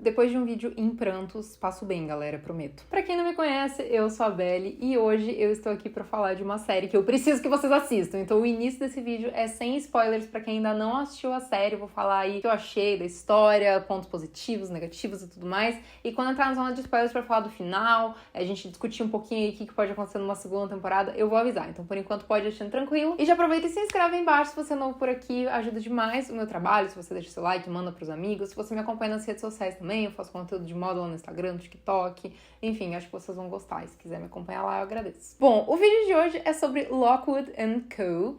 Depois de um vídeo em prantos, passo bem, galera, prometo. Pra quem não me conhece, eu sou a Belle e hoje eu estou aqui pra falar de uma série que eu preciso que vocês assistam. Então o início desse vídeo é sem spoilers pra quem ainda não assistiu a série. Eu vou falar aí o que eu achei da história, pontos positivos, negativos e tudo mais. E quando entrar na zona de spoilers pra falar do final, a gente discutir um pouquinho aí o que pode acontecer numa segunda temporada, eu vou avisar. Então por enquanto pode ir achando tranquilo. E já aproveita e se inscreve aí embaixo se você é novo por aqui, ajuda demais o meu trabalho. Se você deixa seu like, manda pros amigos. Se você me acompanha nas redes sociais também, eu faço conteúdo de moda lá no Instagram, no TikTok, enfim, acho que vocês vão gostar. Se quiser me acompanhar lá, eu agradeço. Bom, o vídeo de hoje é sobre Lockwood & Co.,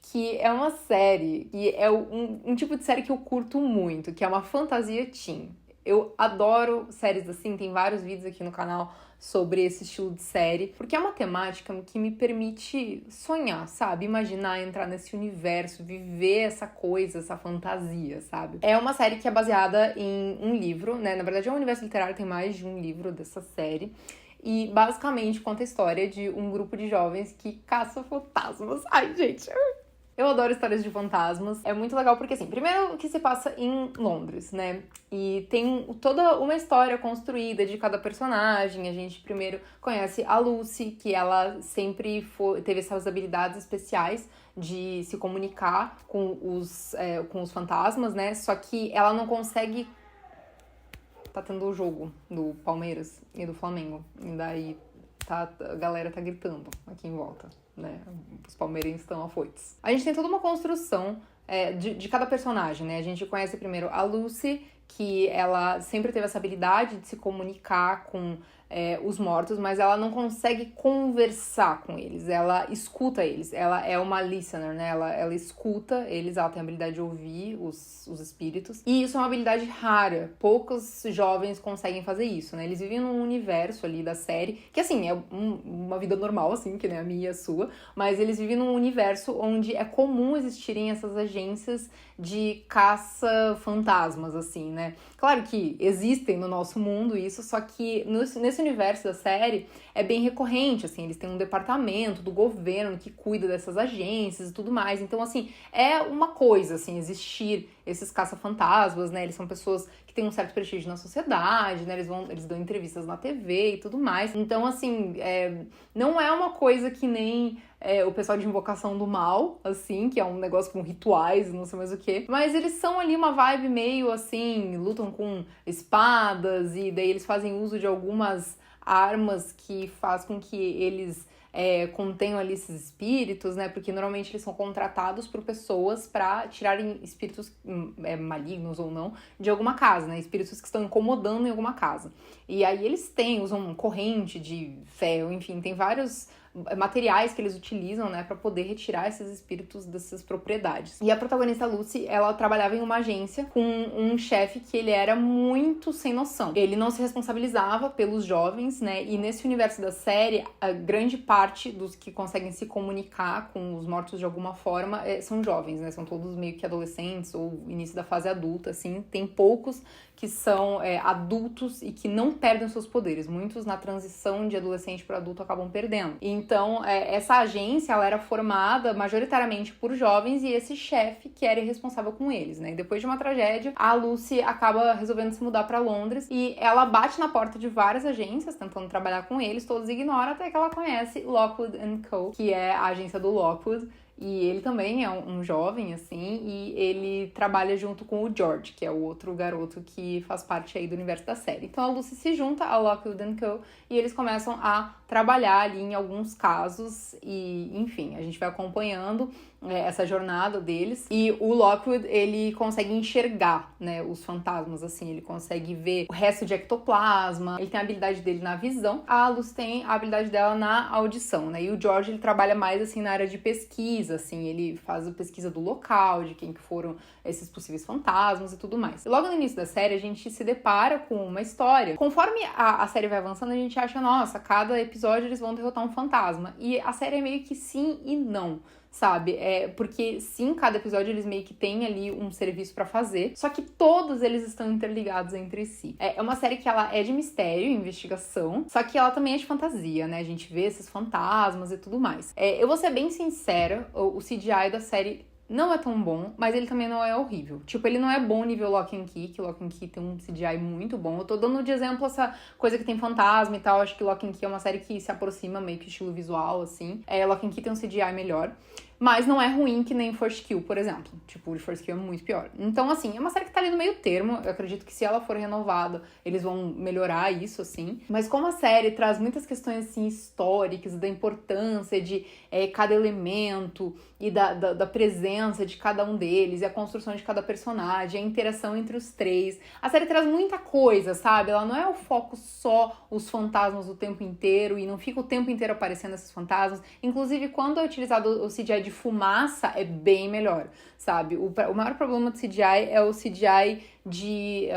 que é uma série, e é um tipo de série que eu curto muito, que é uma fantasia teen. Eu adoro séries assim, tem vários vídeos aqui no canal sobre esse estilo de série, porque é uma temática que me permite sonhar, sabe? Imaginar, entrar nesse universo, viver essa coisa, essa fantasia, sabe? É uma série que é baseada em um livro, né? Na verdade é um universo literário, tem mais de um livro dessa série. E basicamente conta a história de um grupo de jovens que caça fantasmas. Ai, gente, eu adoro histórias de fantasmas. É muito legal porque, assim, primeiro que se passa em Londres, né? E tem toda uma história construída de cada personagem. A gente primeiro conhece a Lucy, que ela sempre teve essas habilidades especiais de se comunicar com os fantasmas, né? Só que ela não consegue... Tá tendo o jogo do Palmeiras e do Flamengo. E daí a galera tá gritando aqui em volta, né? Os palmeirenses estão afoitos. A gente tem toda uma construção de cada personagem, né? A gente conhece primeiro a Lucy, que ela sempre teve essa habilidade de se comunicar com os mortos, mas ela não consegue conversar com eles, ela escuta eles, ela é uma listener, né? Ela escuta eles, ela tem a habilidade de ouvir os espíritos, e isso é uma habilidade rara, poucos jovens conseguem fazer isso, né? Eles vivem num universo ali da série, que assim, é uma vida normal, assim, que nem a minha e a sua, mas eles vivem num universo onde é comum existirem essas agências de caça-fantasmas, assim, né? Claro que existem no nosso mundo isso, só que nesse universo da série é bem recorrente, assim, eles têm um departamento do governo que cuida dessas agências e tudo mais. Então, assim, é uma coisa, assim, existir esses caça-fantasmas, né? Eles são pessoas que têm um certo prestígio na sociedade, né? Eles dão entrevistas na TV e tudo mais. Então, assim, não é uma coisa que nem o pessoal de Invocação do Mal, assim, que é um negócio com rituais, não sei mais o que. Mas eles são ali uma vibe meio, assim, lutam com espadas e daí eles fazem uso de algumas armas que faz com que eles contenham ali esses espíritos, né? Porque normalmente eles são contratados por pessoas para tirarem espíritos malignos ou não de alguma casa, né? Espíritos que estão incomodando em alguma casa. E aí eles usam corrente de ferro, enfim, tem vários materiais que eles utilizam, né, para poder retirar esses espíritos dessas propriedades. E a protagonista Lucy, ela trabalhava em uma agência com um chefe que ele era muito sem noção. Ele não se responsabilizava pelos jovens, né, e nesse universo da série, a grande parte dos que conseguem se comunicar com os mortos de alguma forma são jovens, né, são todos meio que adolescentes ou início da fase adulta, assim, tem poucos que são adultos e que não perdem seus poderes. Muitos na transição de adolescente para adulto acabam perdendo. Então, essa agência, ela era formada majoritariamente por jovens e esse chefe que era responsável com eles, né? E depois de uma tragédia, a Lucy acaba resolvendo se mudar para Londres e ela bate na porta de várias agências tentando trabalhar com eles, todos ignoram até que ela conhece Lockwood & Co., que é a agência do Lockwood. E ele também é um jovem, assim, e ele trabalha junto com o George, que é o outro garoto que faz parte aí do universo da série. Então a Lucy se junta a Lockwood & Co. e eles começam a trabalhar ali em alguns casos e, enfim, a gente vai acompanhando essa jornada deles. E o Lockwood, ele consegue enxergar, né, os fantasmas, assim, ele consegue ver o resto de ectoplasma, ele tem a habilidade dele na visão, a Lucy tem a habilidade dela na audição, né, e o George, ele trabalha mais, assim, na área de pesquisa, assim, ele faz a pesquisa do local, de quem que foram esses possíveis fantasmas e tudo mais. E logo no início da série, a gente se depara com uma história. Conforme a série vai avançando, a gente acha, nossa, cada episódio eles vão derrotar um fantasma. E a série é meio que sim e não, sabe? Porque sim, cada episódio eles meio que têm ali um serviço pra fazer, só que todos eles estão interligados entre si. É uma série que ela é de mistério, investigação, só que ela também é de fantasia, né? A gente vê esses fantasmas e tudo mais. Eu vou ser bem sincera, o CGI da série não é tão bom, mas ele também não é horrível. Tipo, ele não é bom nível Lock and Key, que Lock and Key tem um CGI muito bom. Eu tô dando de exemplo essa coisa que tem fantasma e tal. Acho que Lock and Key é uma série que se aproxima meio que estilo visual, assim. Lock and Key tem um CGI melhor. Mas não é ruim que nem First Kill, por exemplo. Tipo, o First Kill é muito pior. Então, assim, é uma série que tá ali no meio termo. Eu acredito que se ela for renovada, eles vão melhorar isso, assim. Mas como a série traz muitas questões, assim, históricas, da importância de cada elemento e da presença de cada um deles, e a construção de cada personagem, a interação entre os três. A série traz muita coisa, sabe? Ela não é o foco só os fantasmas o tempo inteiro, e não fica o tempo inteiro aparecendo esses fantasmas. Inclusive, quando é utilizado o CGI de fumaça, é bem melhor, sabe? O maior problema do CGI é o CGI de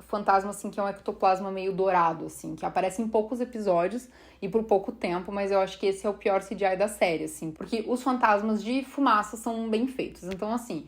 fantasma, assim, que é um ectoplasma meio dourado, assim, que aparece em poucos episódios e por pouco tempo, mas eu acho que esse é o pior CGI da série, assim, porque os fantasmas de fumaça são bem feitos. Então, assim,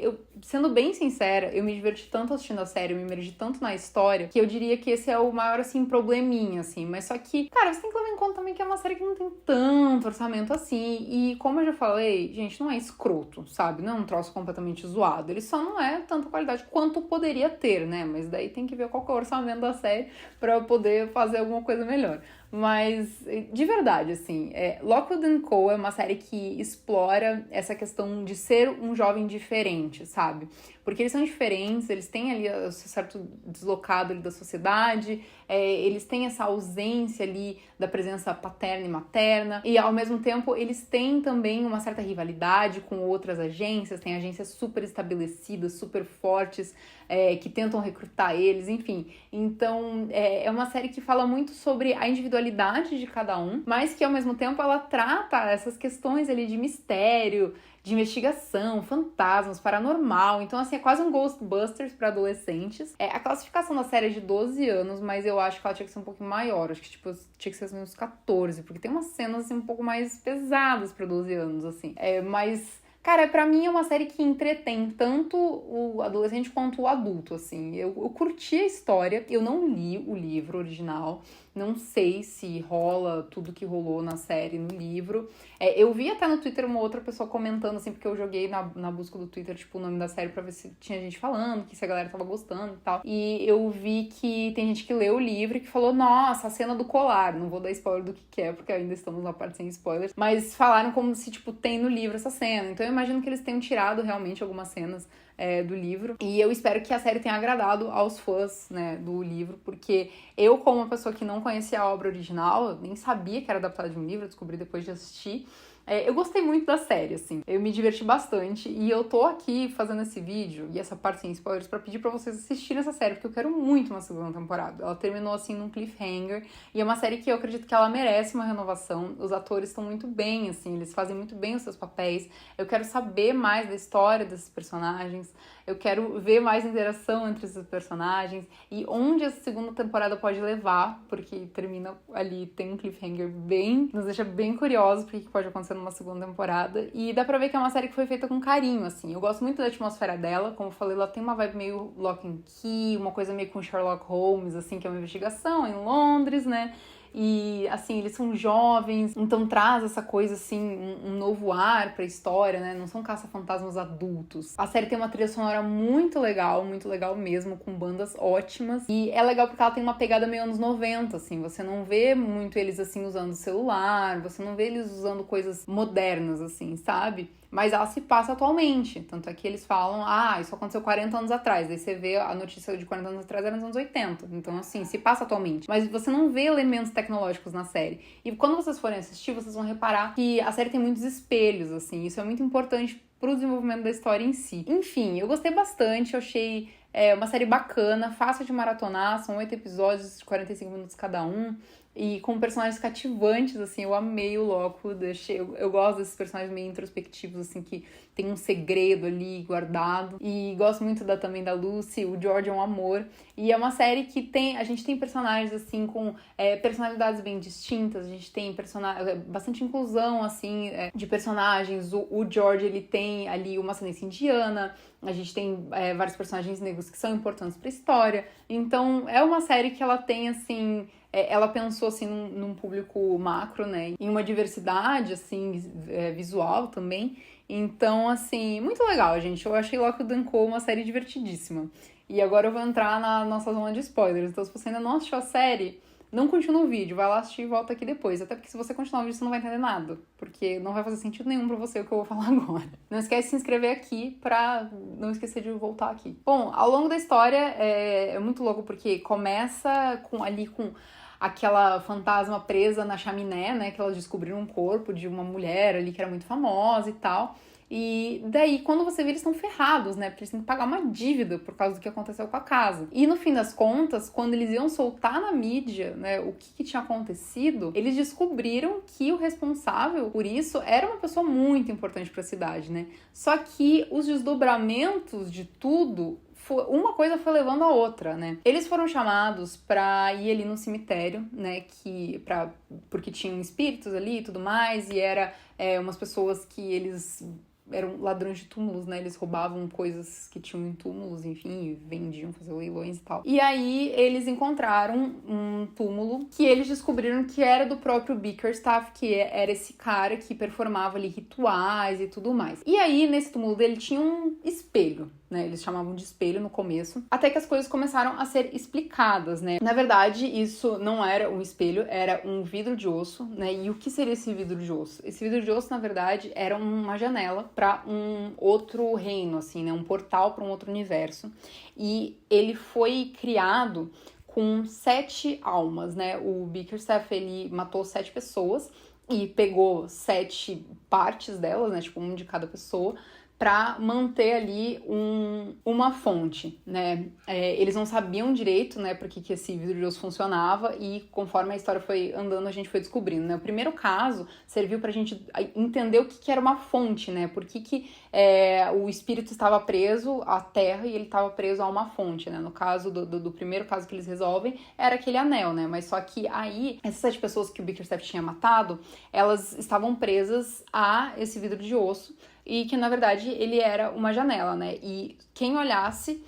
eu, sendo bem sincera, eu me diverti tanto assistindo a série, eu me imergi tanto na história, que eu diria que esse é o maior, assim, probleminha, assim. Mas só que, cara, você tem que levar em conta também que é uma série que não tem tanto orçamento assim. E como eu já falei, gente, não é escroto, sabe? Não é um troço completamente zoado. Ele só não é tanta qualidade quanto poderia ter, né? Mas daí tem que ver qual que é o orçamento da série pra eu poder fazer alguma coisa melhor. Mas, de verdade, assim, Lockwood & Co. é uma série que explora essa questão de ser um jovem diferente, sabe? Porque eles são diferentes, eles têm ali o seu certo deslocado ali da sociedade, eles têm essa ausência ali da presença paterna e materna, e ao mesmo tempo eles têm também uma certa rivalidade com outras agências, tem agências super estabelecidas, super fortes, que tentam recrutar eles, enfim. Então, é uma série que fala muito sobre a individualidade de cada um, mas que ao mesmo tempo ela trata essas questões ali de mistério, de investigação, fantasmas, paranormal. Então, assim, é quase um Ghostbusters para adolescentes. A classificação da série é de 12 anos, mas eu acho que ela tinha que ser um pouquinho maior. Acho que, tipo, tinha que ser uns 14, porque tem umas cenas, assim, um pouco mais pesadas para 12 anos, assim. Mas... Cara, pra mim é uma série que entretém tanto o adolescente quanto o adulto, assim. Eu curti a história, eu não li o livro original, não sei se rola tudo que rolou na série no livro. Eu vi até no Twitter uma outra pessoa comentando, assim, porque eu joguei na busca do Twitter, tipo, o nome da série pra ver se tinha gente falando, que se a galera tava gostando e tal. E eu vi que tem gente que leu o livro e que falou, nossa, a cena do colar. Não vou dar spoiler do que é, porque ainda estamos na parte sem spoilers. Mas falaram como se, tipo, tem no livro essa cena. Então eu imagino que eles tenham tirado realmente algumas cenas do livro. E eu espero que a série tenha agradado aos fãs, né, do livro, porque eu, como uma pessoa que não conhecia a obra original, eu nem sabia que era adaptada de um livro, eu descobri depois de assistir. Eu gostei muito da série, assim. Eu me diverti bastante e eu tô aqui fazendo esse vídeo e essa parte sem spoilers pra pedir pra vocês assistirem essa série, porque eu quero muito uma segunda temporada. Ela terminou, assim, num cliffhanger e é uma série que eu acredito que ela merece uma renovação. Os atores estão muito bem, assim, eles fazem muito bem os seus papéis. Eu quero saber mais da história desses personagens. Eu quero ver mais interação entre esses personagens e onde essa segunda temporada pode levar, porque termina ali, tem um cliffhanger nos deixa bem curiosos porque que pode acontecer numa segunda temporada. E dá pra ver que é uma série que foi feita com carinho, assim. Eu gosto muito da atmosfera dela, como eu falei, ela tem uma vibe meio Lock and Key, uma coisa meio com Sherlock Holmes, assim, que é uma investigação em Londres, né? E, assim, eles são jovens, então traz essa coisa, assim, um novo ar pra história, né? Não são caça-fantasmas adultos. A série tem uma trilha sonora muito legal mesmo, com bandas ótimas. E é legal porque ela tem uma pegada meio anos 90, assim. Você não vê muito eles, assim, usando celular, você não vê eles usando coisas modernas, assim, sabe? Mas ela se passa atualmente. Tanto é que eles falam, isso aconteceu 40 anos atrás. Daí você vê a notícia de 40 anos atrás era nos anos 80. Então, assim, se passa atualmente. Mas você não vê elementos tecnológicos na série. E quando vocês forem assistir, vocês vão reparar que a série tem muitos espelhos, assim. Isso é muito importante pro desenvolvimento da história em si. Enfim, eu gostei bastante. Eu achei uma série bacana, fácil de maratonar. São 8 episódios de 45 minutos cada um. E com personagens cativantes, assim, eu amei o Lockwood, eu gosto desses personagens meio introspectivos, assim, que tem um segredo ali guardado. E gosto muito também da Lucy, o George é um amor. E é uma série que a gente tem personagens, assim, com personalidades bem distintas, a gente tem bastante inclusão, assim, de personagens. O George, ele tem ali uma ascendência indiana, a gente tem vários personagens negros que são importantes pra história. Então, é uma série que ela tem, assim... ela pensou, assim, num público macro, né? Em uma diversidade, assim, visual também. Então, assim, muito legal, gente. Eu achei Locke and Co uma série divertidíssima. E agora eu vou entrar na nossa zona de spoilers. Então, se você ainda não assistiu a série, não continua o vídeo, vai lá assistir e volta aqui depois. Até porque se você continuar o vídeo, você não vai entender nada. Porque não vai fazer sentido nenhum pra você o que eu vou falar agora. Não esquece de se inscrever aqui pra não esquecer de voltar aqui. Bom, ao longo da história é muito louco porque começa com aquela fantasma presa na chaminé, né? Que elas descobriram um corpo de uma mulher ali que era muito famosa e tal. E daí, quando você vê, eles estão ferrados, né? Porque eles têm que pagar uma dívida por causa do que aconteceu com a casa. E no fim das contas, quando eles iam soltar na mídia, né, o que tinha acontecido, eles descobriram que o responsável por isso era uma pessoa muito importante para a cidade, né? Só que os desdobramentos de tudo, uma coisa foi levando a outra, né? Eles foram chamados pra ir ali no cemitério, né? Porque tinham espíritos ali e tudo mais, e era umas pessoas que eles eram ladrões de túmulos, né? Eles roubavam coisas que tinham em túmulos, enfim, vendiam, faziam leilões e tal. E aí eles encontraram um túmulo que eles descobriram que era do próprio Bickerstaff, que era esse cara que performava ali rituais e tudo mais. E aí, nesse túmulo dele, tinha um espelho, né? Eles chamavam de espelho no começo, até que as coisas começaram a ser explicadas, né? Na verdade, isso não era um espelho, era um vidro de osso, né? E o que seria esse vidro de osso? Esse vidro de osso, na verdade, era uma janela para um outro reino, assim, né? Um portal para um outro universo. E ele foi criado com 7 almas, né? O Bickerstaff, ele matou 7 pessoas e pegou 7 partes delas, né? Tipo, um de cada pessoa, para manter ali uma fonte, né? Eles não sabiam direito, né, por que esse vidro de osso funcionava, e conforme a história foi andando, a gente foi descobrindo, né? O primeiro caso serviu pra gente entender o que era uma fonte, né? Por que o espírito estava preso à terra e ele estava preso a uma fonte, né? No caso do primeiro caso que eles resolvem, era aquele anel, né? Mas só que aí, essas 7 pessoas que o Bickerstaff tinha matado, elas estavam presas a esse vidro de osso, e que, na verdade, ele era uma janela, né? E quem olhasse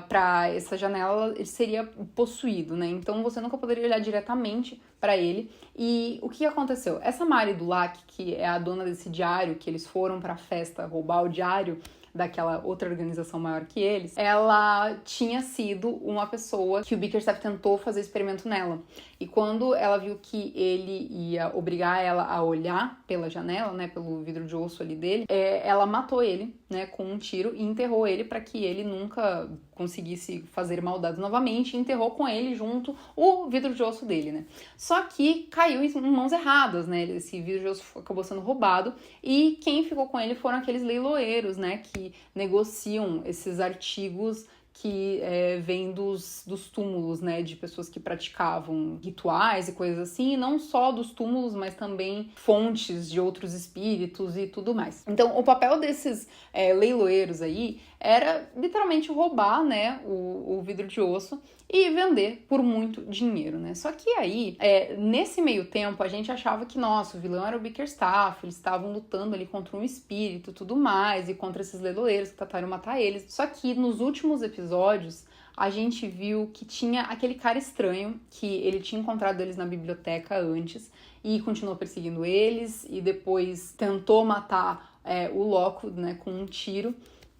para essa janela, ele seria possuído, né? Então, você nunca poderia olhar diretamente para ele. E o que aconteceu? Essa Mari Dulac, que é a dona desse diário, que eles foram para a festa roubar o diário daquela outra organização maior que eles, ela tinha sido uma pessoa que o Bickerstaff tentou fazer experimento nela. E quando ela viu que ele ia obrigar ela a olhar pela janela, né, pelo vidro de osso ali dele, ela matou ele, né, com um tiro e enterrou ele para que ele nunca conseguisse fazer maldades novamente, e enterrou com ele junto o vidro de osso dele, né. Só que caiu em mãos erradas, né, esse vidro de osso acabou sendo roubado, e quem ficou com ele foram aqueles leiloeiros, né, que negociam esses artigos que vêm dos túmulos, né, de pessoas que praticavam rituais e coisas assim, e não só dos túmulos, mas também fontes de outros espíritos e tudo mais. Então, o papel desses leiloeiros aí era literalmente roubar, né, o vidro de osso e vender por muito dinheiro, né? Só que aí, nesse meio tempo, a gente achava que, nossa, o vilão era o Bickerstaff, eles estavam lutando ali contra um espírito e tudo mais, e contra esses leiloeiros que tentaram matar eles. Só que nos últimos episódios, a gente viu que tinha aquele cara estranho, que ele tinha encontrado eles na biblioteca antes, e continuou perseguindo eles, e depois tentou matar o Locke, né, com um tiro.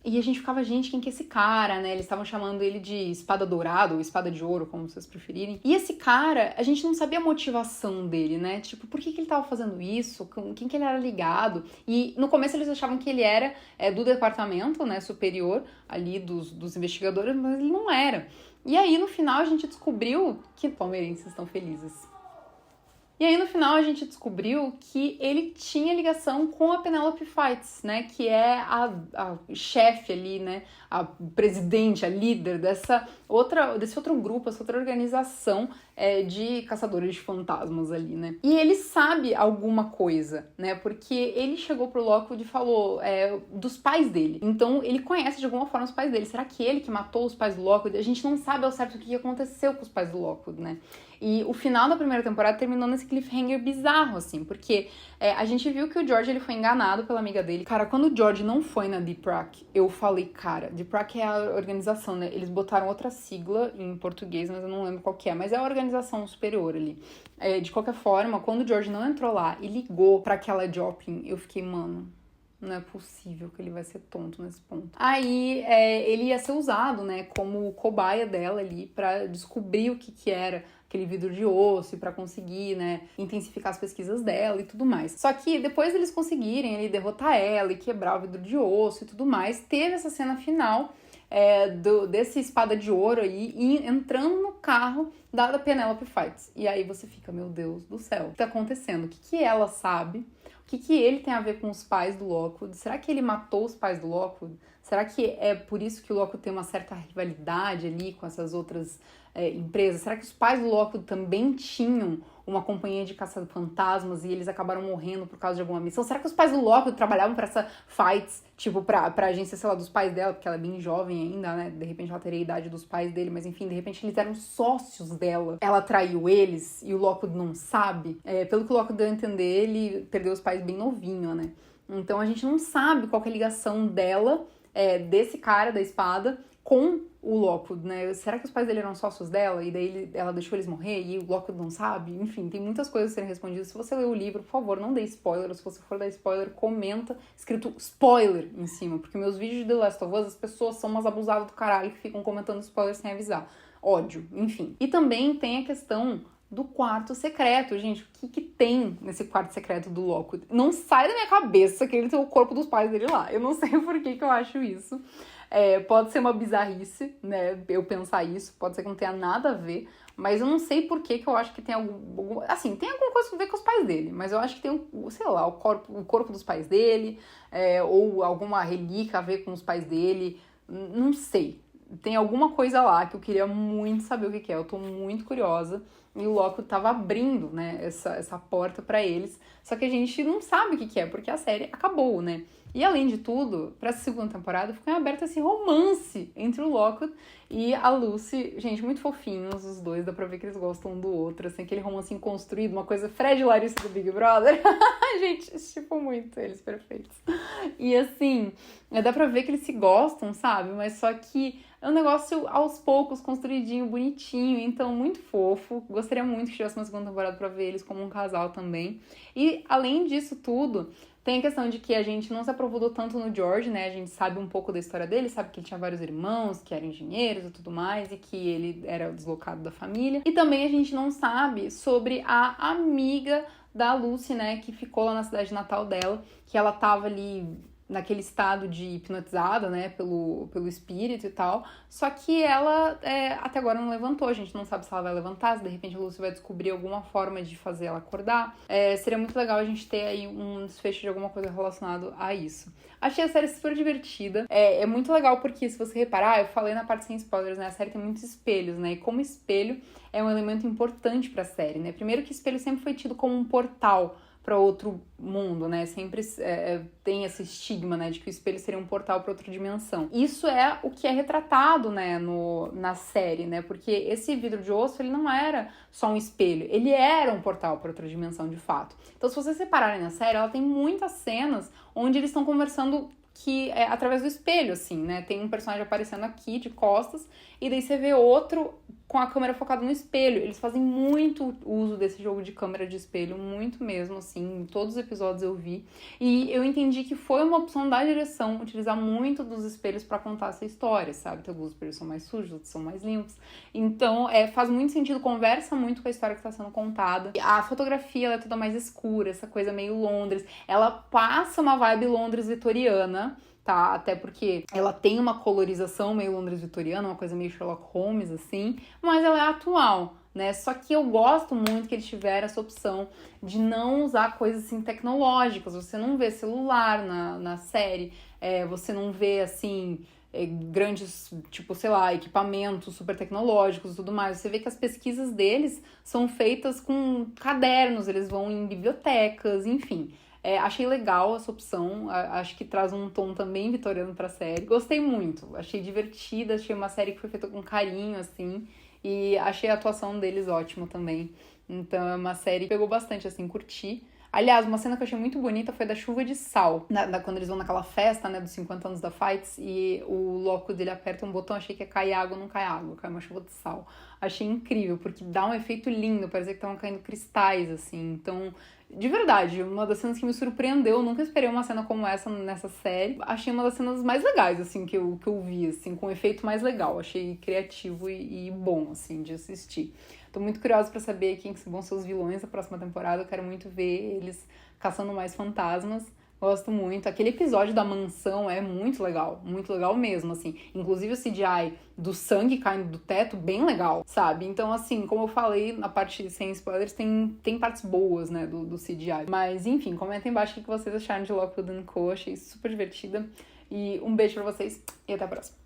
E a gente ficava, gente, quem que é esse cara, né? Eles estavam chamando ele de espada dourada ou espada de ouro, como vocês preferirem. E esse cara, a gente não sabia a motivação dele, né? Tipo, por que ele tava fazendo isso? Com quem que ele era ligado? E no começo eles achavam que ele era do departamento, né, superior ali dos investigadores, mas ele não era. E aí, no final, a gente descobriu que palmeirenses estão felizes. E aí, no final, a gente descobriu que ele tinha ligação com a Penelope Fights, né? Que é a chefe ali, né? A presidente, a líder desse outro grupo, essa outra organização de caçadores de fantasmas ali, né? E ele sabe alguma coisa, né? Porque ele chegou pro Lockwood e falou dos pais dele. Então, ele conhece de alguma forma os pais dele. Será que ele que matou os pais do Lockwood? A gente não sabe ao certo o que aconteceu com os pais do Lockwood, né? E o final da primeira temporada terminou nesse cliffhanger bizarro, assim, porque a gente viu que o George ele foi enganado pela amiga dele. Cara, quando o George não foi na Deep Rock, eu falei, cara, Deep Rock é a organização, né? Eles botaram outra sigla em português, mas eu não lembro qual que é, mas é a organização superior ali. De qualquer forma, quando o George não entrou lá e ligou pra aquela Joplin, eu fiquei, mano, Não é possível que ele vai ser tonto nesse ponto. Aí, ele ia ser usado, né, como cobaia dela ali pra descobrir o que era aquele vidro de osso e pra conseguir, né, intensificar as pesquisas dela e tudo mais. Só que depois deles conseguirem ele derrotar ela e quebrar o vidro de osso e tudo mais, teve essa cena final desse espada de ouro aí entrando no carro da Penelope Fights. E aí você fica, meu Deus do céu, o que tá acontecendo? O que ela sabe? O que ele tem a ver com os pais do Lockwood? Será que ele matou os pais do Lockwood? Será que é por isso que o Lockwood tem uma certa rivalidade ali com essas outras empresas? Será que os pais do Lockwood também tinham uma companhia de caça-fantasmas e eles acabaram morrendo por causa de alguma missão? Será que os pais do Lockwood trabalhavam pra essa Fights, tipo, pra agência, sei lá, dos pais dela, porque ela é bem jovem ainda, né? De repente ela teria a idade dos pais dele, mas enfim, de repente eles eram sócios dela. Ela traiu eles e o Lockwood não sabe. Pelo que o Lockwood deu a entender, ele perdeu os pais bem novinho, né? Então a gente não sabe qual que é a ligação dela, desse cara da espada, com o Lockwood, né? Será que os pais dele eram sócios dela e daí ela deixou eles morrer e o Lockwood não sabe? Enfim, tem muitas coisas a serem respondidas. Se você ler o livro, por favor, não dê spoiler. Se você for dar spoiler, comenta escrito spoiler em cima, porque meus vídeos de The Last of Us, as pessoas são umas abusadas do caralho que ficam comentando spoiler sem avisar. Ódio, enfim. E também tem a questão do quarto secreto, gente. O que tem nesse quarto secreto do Lockwood? Não sai da minha cabeça que ele tem o corpo dos pais dele lá. Eu não sei por que eu acho isso. Pode ser uma bizarrice, né, eu pensar isso, pode ser que não tenha nada a ver, mas eu não sei por que eu acho que tem assim, tem alguma coisa a ver com os pais dele, mas eu acho que tem, sei lá, o corpo dos pais dele, ou alguma relíquia a ver com os pais dele, não sei. Tem alguma coisa lá que eu queria muito saber o que é, eu tô muito curiosa. E o Lockwood tava abrindo, né, essa porta pra eles. Só que a gente não sabe o que é, porque a série acabou, né? E além de tudo, pra essa segunda temporada, ficou aberto esse romance entre o Lockwood e a Lucy. Gente, muito fofinhos os dois, dá pra ver que eles gostam um do outro, assim, aquele romance construído, uma coisa Fred e Larissa do Big Brother. Gente, tipo muito eles, perfeitos. E assim, dá pra ver que eles se gostam, sabe? Mas só que é um negócio aos poucos, construidinho, bonitinho, então muito fofo. Gostaria muito que tivesse uma segunda temporada pra ver eles como um casal também. E além disso tudo, tem a questão de que a gente não se aprofundou tanto no George, né? A gente sabe um pouco da história dele, sabe que ele tinha vários irmãos, que eram engenheiros e tudo mais, e que ele era o deslocado da família. E também a gente não sabe sobre a amiga da Lucy, né? Que ficou lá na cidade natal dela, que ela tava ali naquele estado de hipnotizada, né, pelo espírito e tal, só que ela até agora não levantou, a gente não sabe se ela vai levantar, se de repente a Lucy vai descobrir alguma forma de fazer ela acordar. Seria muito legal a gente ter aí um desfecho de alguma coisa relacionado a isso. Achei a série super divertida, é muito legal porque, se você reparar, eu falei na parte sem spoilers, né, a série tem muitos espelhos, né, e como espelho é um elemento importante pra série, né, primeiro que espelho sempre foi tido como um portal para outro mundo, né? Sempre tem esse estigma, né, de que o espelho seria um portal para outra dimensão. Isso é o que é retratado, né, na série, né? Porque esse vidro de osso, ele não era só um espelho, ele era um portal para outra dimensão, de fato. Então, se vocês separarem na série, ela tem muitas cenas onde eles estão conversando através do espelho, assim, né? Tem um personagem aparecendo aqui, de costas, e daí você vê outro com a câmera focada no espelho. Eles fazem muito uso desse jogo de câmera de espelho, muito mesmo, assim, em todos os episódios eu vi. E eu entendi que foi uma opção da direção utilizar muito dos espelhos pra contar essa história, sabe? Então, alguns espelhos são mais sujos, outros são mais limpos. Então, faz muito sentido, conversa muito com a história que tá sendo contada. A fotografia, ela é toda mais escura, essa coisa meio Londres. Ela passa uma vibe Londres vitoriana, tá? Até porque ela tem uma colorização meio Londres vitoriana, uma coisa meio Sherlock Holmes, assim, mas ela é atual, né? Só que eu gosto muito que eles tiveram essa opção de não usar coisas, assim, tecnológicas. Você não vê celular na série, você não vê, assim, grandes, tipo, sei lá, equipamentos super tecnológicos e tudo mais. Você vê que as pesquisas deles são feitas com cadernos, eles vão em bibliotecas, enfim. Achei legal essa opção, acho que traz um tom também vitoriano pra série. Gostei muito, achei divertida, achei uma série que foi feita com carinho, assim, e achei a atuação deles ótima também. Então é uma série que pegou bastante, assim, curti. Aliás, uma cena que eu achei muito bonita foi da chuva de sal, quando eles vão naquela festa, né, dos 50 anos da Fights, e o Lockwood, ele aperta um botão, achei que ia cair água, não cai água, cai uma chuva de sal. achei incrível, porque dá um efeito lindo, parecia que estavam caindo cristais, assim. Então, de verdade, uma das cenas que me surpreendeu, eu nunca esperei uma cena como essa nessa série. Achei uma das cenas mais legais, assim, que eu vi, assim, com um efeito mais legal. Achei criativo e bom, assim, de assistir. Tô muito curiosa pra saber quem vão ser os vilões da próxima temporada. Eu quero muito ver eles caçando mais fantasmas. Gosto muito. Aquele episódio da mansão é muito legal mesmo, assim. Inclusive o CGI do sangue caindo do teto, bem legal, sabe? Então, assim, como eu falei, na parte sem spoilers, tem partes boas, né, do CGI. Mas, enfim, comentem embaixo o que vocês acharam de Lockwood & Co. Achei super divertida. E um beijo pra vocês e até a próxima.